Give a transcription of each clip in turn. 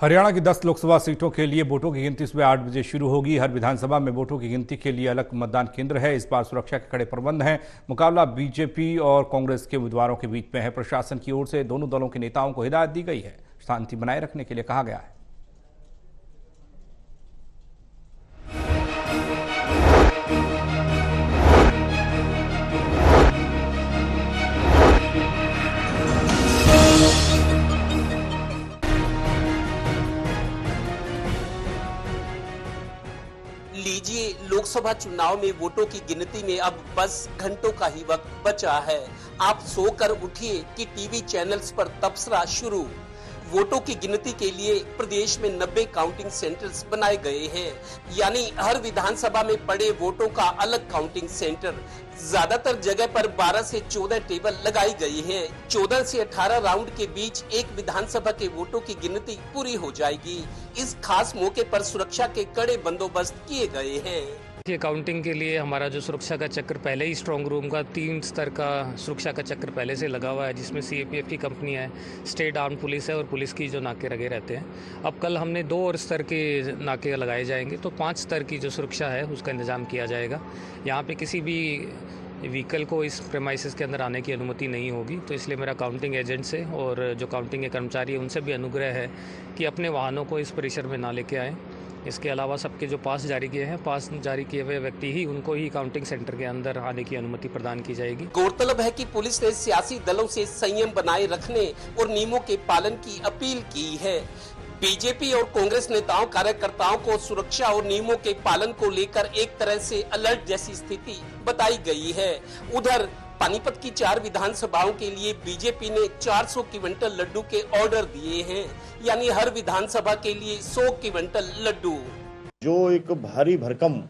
हरियाणा की 10 लोकसभा सीटों के लिए वोटों की गिनती सुबह 8 बजे शुरू होगी। हर विधानसभा में वोटों की गिनती के लिए अलग मतदान केंद्र है। इस बार सुरक्षा के कड़े प्रबंध हैं। मुकाबला बीजेपी और कांग्रेस के उम्मीदवारों के बीच में है। प्रशासन की ओर से दोनों दलों के नेताओं को हिदायत दी गई है। शांति बनाए रखने के लिए कहा गया है। लीजिए, लोकसभा चुनाव में वोटों की गिनती में अब बस घंटों का ही वक्त बचा है। आप सोकर उठिए कि टीवी चैनल्स पर तबसरा शुरू। वोटों की गिनती के लिए प्रदेश में 90 काउंटिंग सेंटर्स बनाए गए हैं, यानी हर विधानसभा में पड़े वोटों का अलग काउंटिंग सेंटर। ज्यादातर जगह पर 12 से 14 टेबल लगाई गई हैं। 14 से 18 राउंड के बीच एक विधानसभा के वोटों की गिनती पूरी हो जाएगी। इस खास मौके पर सुरक्षा के कड़े बंदोबस्त किए गए हैं। ये काउंटिंग के लिए हमारा जो सुरक्षा का चक्र पहले ही स्ट्रांग रूम का 3 स्तर का सुरक्षा का चक्र पहले से लगा हुआ है, जिसमें सीएपीएफ की कंपनी है, स्टेट आर्म्ड पुलिस है और पुलिस की जो नाके लगे रहते हैं। अब कल हमने 2 और स्तर के नाके लगाए जाएंगे, तो 5 स्तर की जो सुरक्षा है उसका इंतजाम किया जाएगा। यहाँ पे किसी भी व्हीकल को इस प्रेमाइसिस के अंदर आने की अनुमति नहीं होगी, तो इसलिए मेरा काउंटिंग एजेंट से और जो काउंटिंग के कर्मचारी है उनसे भी अनुग्रह है कि अपने वाहनों को इस परिसर में ना लेके आएँ। इसके अलावा सबके जो पास जारी किए हैं, पास जारी किए हुए व्यक्ति ही उनको ही काउंटिंग सेंटर के अंदर आने की अनुमति प्रदान की जाएगी। गौरतलब है कि पुलिस ने सियासी दलों से संयम बनाए रखने और नियमों के पालन की अपील की है। बीजेपी और कांग्रेस नेताओं कार्यकर्ताओं को सुरक्षा और नियमों के पालन को लेकर एक तरह से अलर्ट जैसी स्थिति बताई गई है। उधर पानीपत की 4 विधानसभाओं के लिए बीजेपी ने 400 क्विंटल लड्डू के ऑर्डर दिए हैं, यानी हर विधानसभा के लिए 100 क्विंटल लड्डू। जो एक भारी भरकम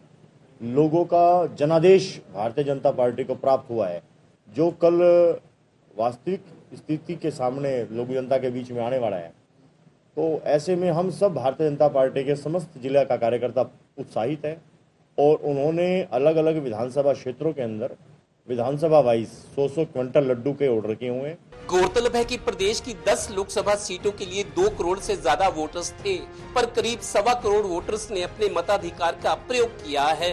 लोगों का जनादेश भारतीय जनता पार्टी को प्राप्त हुआ है, जो कल वास्तविक स्थिति के सामने लोक जनता के बीच में आने वाला है, तो ऐसे में हम सब भारतीय जनता पार्टी के समस्त जिला का कार्यकर्ता उत्साहित है और उन्होंने अलग अलग विधानसभा क्षेत्रों के अंदर विधानसभा वाइज 100 क्विंटल लड्डू के ऑर्डर किए हुए हैं। गौरतलब है कि प्रदेश की 10 लोकसभा सीटों के लिए 2 करोड़ से ज्यादा वोटर्स थे, पर करीब 1.25 करोड़ वोटर्स ने अपने मताधिकार का प्रयोग किया है।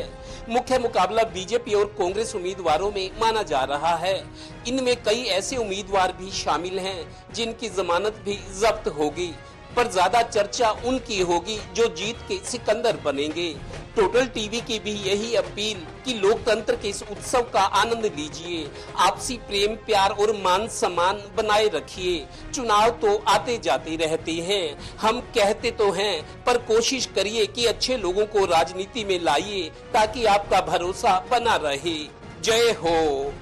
मुख्य मुकाबला बीजेपी और कांग्रेस उम्मीदवारों में माना जा रहा है। इनमें कई ऐसे उम्मीदवार भी शामिल हैं जिनकी जमानत भी जब्त होगी, पर ज्यादा चर्चा उनकी होगी जो जीत के सिकंदर बनेंगे। टोटल टीवी की भी यही अपील कि लोकतंत्र के इस उत्सव का आनंद लीजिए, आपसी प्रेम प्यार और मान सम्मान बनाए रखिए। चुनाव तो आते जाते रहते हैं, हम कहते तो हैं, पर कोशिश करिए कि अच्छे लोगों को राजनीति में लाइए ताकि आपका भरोसा बना रहे। जय हो।